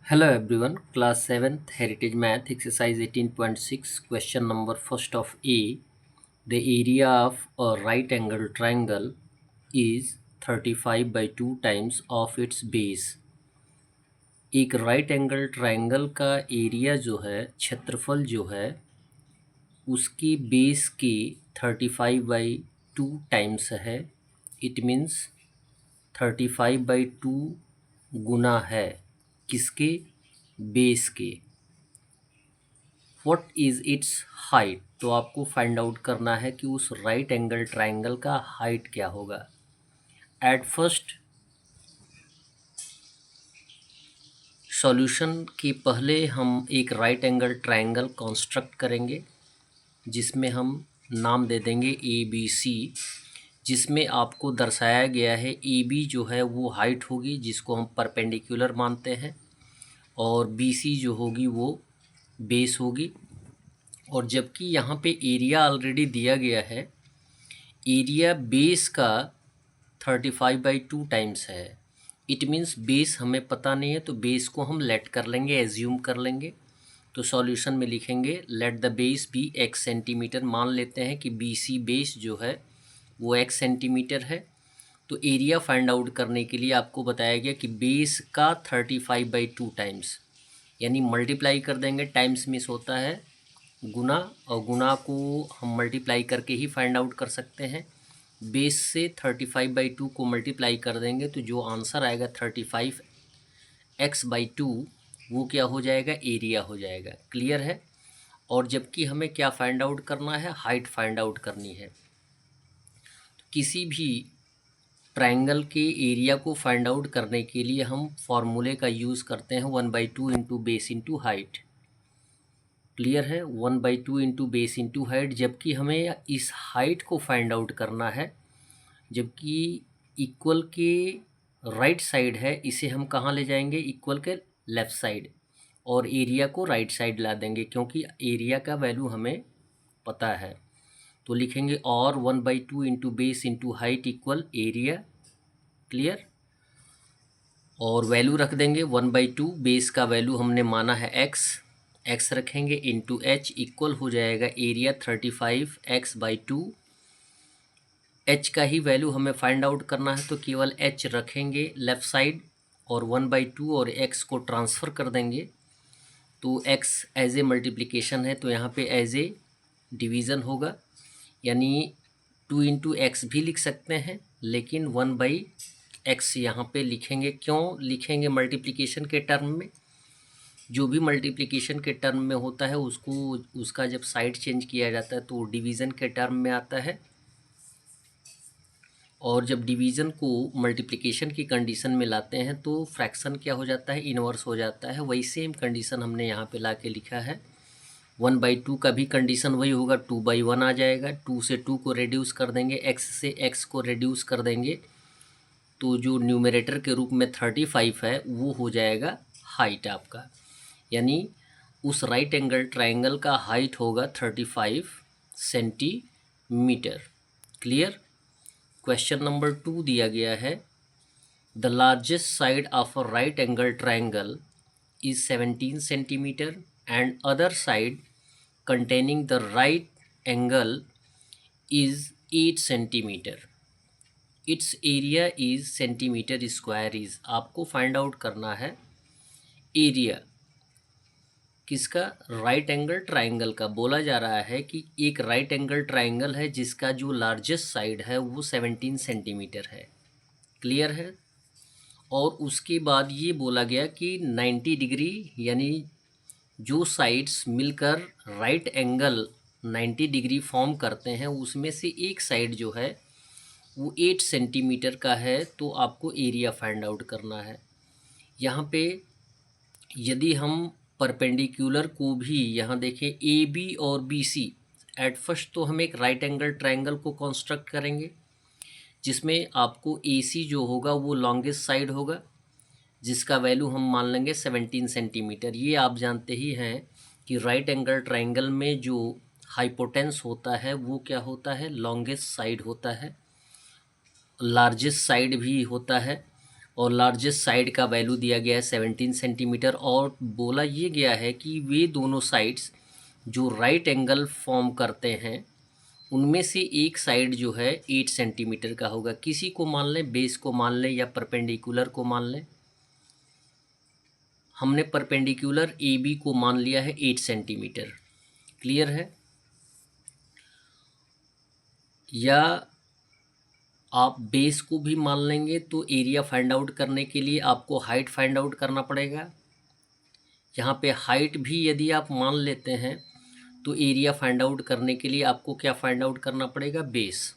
Hello everyone, class 7th Heritage Math exercise 18.6 question number first of A. The area of a right angle triangle is 35 by 2 times of its base. एक right angle triangle का area जो है क्षेत्रफल जो है उसकी base के 35 by 2 times है. इट मीन्स 35 बाई 2 गुना है किसके? बेस के. What is it's height? तो आपको फाइंड आउट करना है कि उस राइट एंगल ट्रायंगल का हाइट क्या होगा. एट फर्स्ट सॉल्यूशन के पहले हम एक राइट एंगल ट्रायंगल कंस्ट्रक्ट करेंगे जिसमें हम नाम दे देंगे ए बी सी, जिसमें आपको दर्शाया गया है ए बी जो है वो हाइट होगी जिसको हम परपेंडिकुलर मानते हैं, और बी सी जो होगी वो बेस होगी. और जबकि यहाँ पे एरिया ऑलरेडी दिया गया है, एरिया बेस का 35 बाई 2 टाइम्स है. इट मीन्स बेस हमें पता नहीं है तो बेस को हम लेट कर लेंगे, एज्यूम कर लेंगे. तो सॉल्यूशन में लिखेंगे let the base be x centimetre. मान लेते हैं कि बी सी बेस जो है वो x सेंटीमीटर है. तो एरिया फाइंड आउट करने के लिए आपको बताया गया कि बेस का 35 बाई 2 टाइम्स, यानी मल्टीप्लाई कर देंगे, टाइम्स मिस होता है, गुना, और गुना को हम मल्टीप्लाई करके ही फाइंड आउट कर सकते हैं. बेस से 35 बाई 2 को मल्टीप्लाई कर देंगे तो जो आंसर आएगा 35 x बाई 2 वो क्या हो जाएगा? एरिया हो जाएगा. क्लियर है. और जबकि हमें क्या फाइंड आउट करना है? हाइट फाइंड आउट करनी है. तो किसी भी ट्रायंगल के एरिया को फाइंड आउट करने के लिए हम फॉर्मूले का यूज़ करते हैं 1/2 into base into height. Clear है. 1/2 इंटू बेस इंटू हाइट. जबकि हमें इस हाइट को फाइंड आउट करना है, जबकि इक्वल के राइट साइड है, इसे हम कहाँ ले जाएंगे? इक्वल के लेफ़्ट साइड, और एरिया को राइट साइड ला देंगे क्योंकि एरिया का वैल्यू हमें पता है. तो लिखेंगे और 1/2 into base into height equal area. Clear. और वैल्यू रख देंगे 1/2, बेस का वैल्यू हमने माना है एक्स रखेंगे, इंटू एच इक्वल हो जाएगा एरिया 35 x बाई 2. एच का ही वैल्यू हमें फाइंड आउट करना है तो केवल एच रखेंगे लेफ़्ट साइड, और 1/2 और एक्स को ट्रांसफ़र कर देंगे. तो एक्स एज ए मल्टीप्लिकेशन है तो यहाँ पे एज ए डिवीज़न होगा, यानी 2 इंटू एक्स भी लिख सकते हैं, लेकिन 1/x यहाँ पे लिखेंगे. क्यों लिखेंगे? मल्टीप्लिकेशन के टर्म में. जो भी मल्टीप्लिकेशन के टर्म में होता है उसको, उसका जब साइड चेंज किया जाता है तो डिवीज़न के टर्म में आता है, और जब डिवीज़न को मल्टीप्लिकेशन की कंडीशन में लाते हैं तो फ्रैक्शन क्या हो जाता है? इन्वर्स हो जाता है. वही सेम कंडीशन हमने यहाँ पे ला के लिखा है. 1/2 का भी कंडीशन वही होगा, 2/1 आ जाएगा. 2 से 2 को रिड्यूस कर देंगे, x से x को रिड्यूस कर देंगे, तो जो न्यूमरेटर के रूप में 35 है वो हो जाएगा हाइट आपका. यानी उस राइट एंगल ट्रायंगल का हाइट होगा 35 सेंटीमीटर. क्लियर. क्वेश्चन नंबर 2 दिया गया है the largest side of a right angle triangle is 17 centimetre and other side containing the right angle is 8 centimetre. It's area is centimetre square is. आपको find out करना है area किसका? Right angle triangle का. बोला जा रहा है कि एक राइट एंगल ट्रायंगल है जिसका जो लार्जेस्ट साइड है वो 17 सेंटीमीटर है. क्लियर है. और उसके बाद ये बोला गया कि 90 डिग्री, यानी जो साइड्स मिलकर राइट एंगल 90 डिग्री फॉर्म करते हैं उसमें से एक साइड जो है वो 8 सेंटीमीटर का है, तो आपको एरिया फाइंड आउट करना है. यहाँ पे यदि हम परपेंडिकुलर को भी यहाँ देखें ए बी और बी सी, एट फर्स्ट तो हम एक राइट एंगल ट्रायंगल को कंस्ट्रक्ट करेंगे जिसमें आपको ए सी जो होगा वो लॉन्गेस्ट साइड होगा जिसका वैल्यू हम मान लेंगे 17 सेंटीमीटर. ये आप जानते ही हैं कि राइट एंगल ट्रायंगल में जो हाइपोटेंस होता है वो क्या होता है? लॉन्गेस्ट साइड होता है, लार्जेस्ट साइड भी होता है. और लार्जेस्ट साइड का वैल्यू दिया गया है 17 सेंटीमीटर। और बोला ये गया है कि वे दोनों साइड्स जो राइट एंगल फॉर्म करते हैं उनमें से एक साइड जो है 8 सेंटीमीटर का होगा। किसी को मान लें, बेस को मान लें या परपेंडिकुलर को मान लें। हमने परपेंडिकुलर ए बी को मान लिया है 8 सेंटीमीटर। क्लियर है? या आप बेस को भी मान लेंगे तो एरिया फाइंड आउट करने के लिए आपको हाइट फाइंड आउट करना पड़ेगा। यहाँ पे हाइट भी यदि आप मान लेते हैं तो एरिया फाइंड आउट करने के लिए आपको क्या फाइंड आउट करना पड़ेगा? बेस।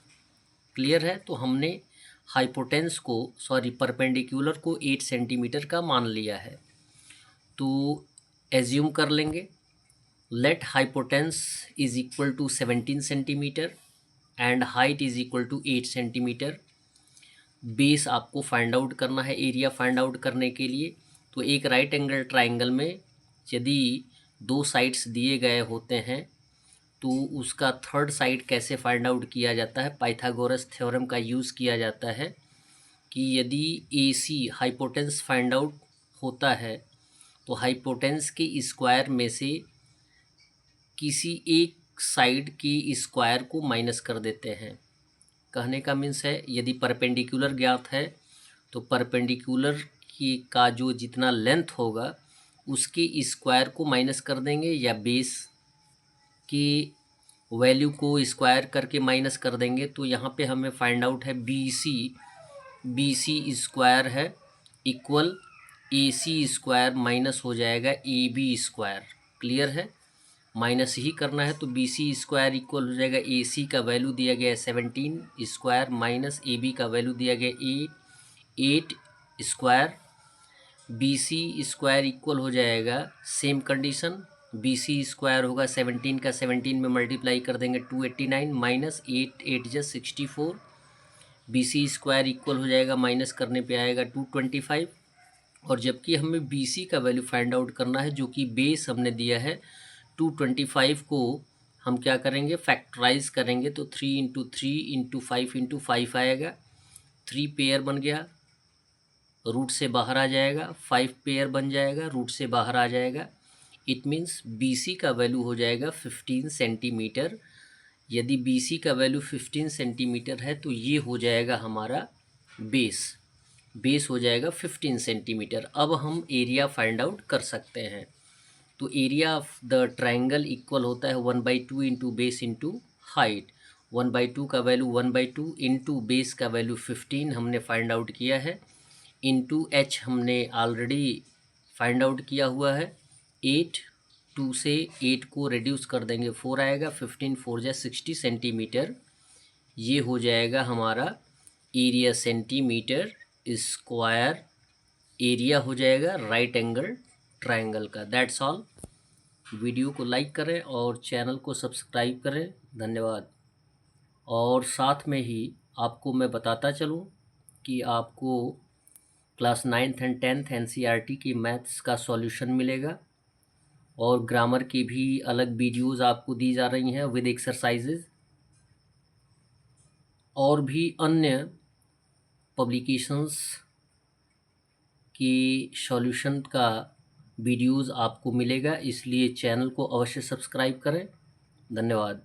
क्लियर है? तो हमने हाइपोटेंस को परपेंडिकुलर को 8 सेंटीमीटर का मान लिया है। तो एज्यूम कर लेंगे let hypotenuse is equal to 17 centimetre and height is equal to 8 centimetre. Base आपको फाइंड आउट करना है एरिया फाइंड आउट करने के लिए। तो एक राइट एंगल ट्राइंगल में यदि दो साइड्स दिए गए होते हैं तो उसका थर्ड साइड कैसे फाइंड आउट किया जाता है? पाइथागोरस थ्योरम का यूज़ किया जाता है कि यदि AC हाइपोटेंस फाइंड आउट होता है तो हाइपोटेंस के स्क्वायर में से किसी एक साइड के स्क्वायर को माइनस कर देते हैं। कहने का मीन्स है यदि परपेंडिकुलर ज्ञात है तो परपेंडिकुलर की का जो जितना लेंथ होगा उसके स्क्वायर को माइनस कर देंगे, या बेस की वैल्यू को स्क्वायर करके माइनस कर देंगे। तो यहाँ पे हमें फाइंड आउट है बी सी स्क्वायर है इक्वल AC स्क्वायर माइनस हो जाएगा AB स्क्वायर। क्लियर है? माइनस ही करना है तो BC स्क्वायर इक्वल हो जाएगा AC का वैल्यू दिया गया है 17 स्क्वायर माइनस AB का वैल्यू दिया गया 8 स्क्वायर। BC स्क्वायर इक्वल हो जाएगा सेम कंडीशन, BC स्क्वायर होगा 17 का 17 में मल्टीप्लाई कर देंगे 289 माइनस 8 8 जा 64। BC स्क्वायर इक्वल हो जाएगा माइनस करने पे आएगा 225। और जबकि हमें BC का वैल्यू फाइंड आउट करना है जो कि बेस हमने दिया है 225 को हम क्या करेंगे? फैक्टराइज करेंगे तो 3 इंटू 3 इंटू 5 इंटू 5 आएगा। 3 पेयर बन गया, रूट से बाहर आ जाएगा, 5 पेयर बन जाएगा, रूट से बाहर आ जाएगा। इट मीन्स BC का वैल्यू हो जाएगा 15 सेंटीमीटर। यदि BC का वैल्यू 15 सेंटीमीटर है तो ये हो जाएगा हमारा बेस हो जाएगा 15 सेंटीमीटर। अब हम एरिया फाइंड आउट कर सकते हैं। तो area of the triangle equal होता है 1/2 इंटू बेस इंटू हाइट। 1/2 का वैल्यू 1/2 इंटू बेस का वैल्यू 15 हमने फाइंड आउट किया है, इंटू H हमने ऑलरेडी फाइंड आउट किया हुआ है 8। 2 से 8 को रिड्यूस कर देंगे 4 आएगा, 15 4 जा 60 सेंटीमीटर। ये हो जाएगा हमारा एरिया सेंटीमीटर स्क्वायर। एरिया हो जाएगा राइट एंगल ट्रायंगल का। That's all. वीडियो को लाइक करें और चैनल को सब्सक्राइब करें। धन्यवाद। और साथ में ही आपको मैं बताता चलूं कि आपको class 9th and 10th NCERT की मैथ्स का सॉल्यूशन मिलेगा और ग्रामर की भी अलग वीडियोज़ आपको दी जा रही हैं विद एक्सरसाइजेज, और भी अन्य पब्लिकेशंस की सॉल्यूशन का वीडियोज़ आपको मिलेगा। इसलिए चैनल को अवश्य सब्सक्राइब करें। धन्यवाद।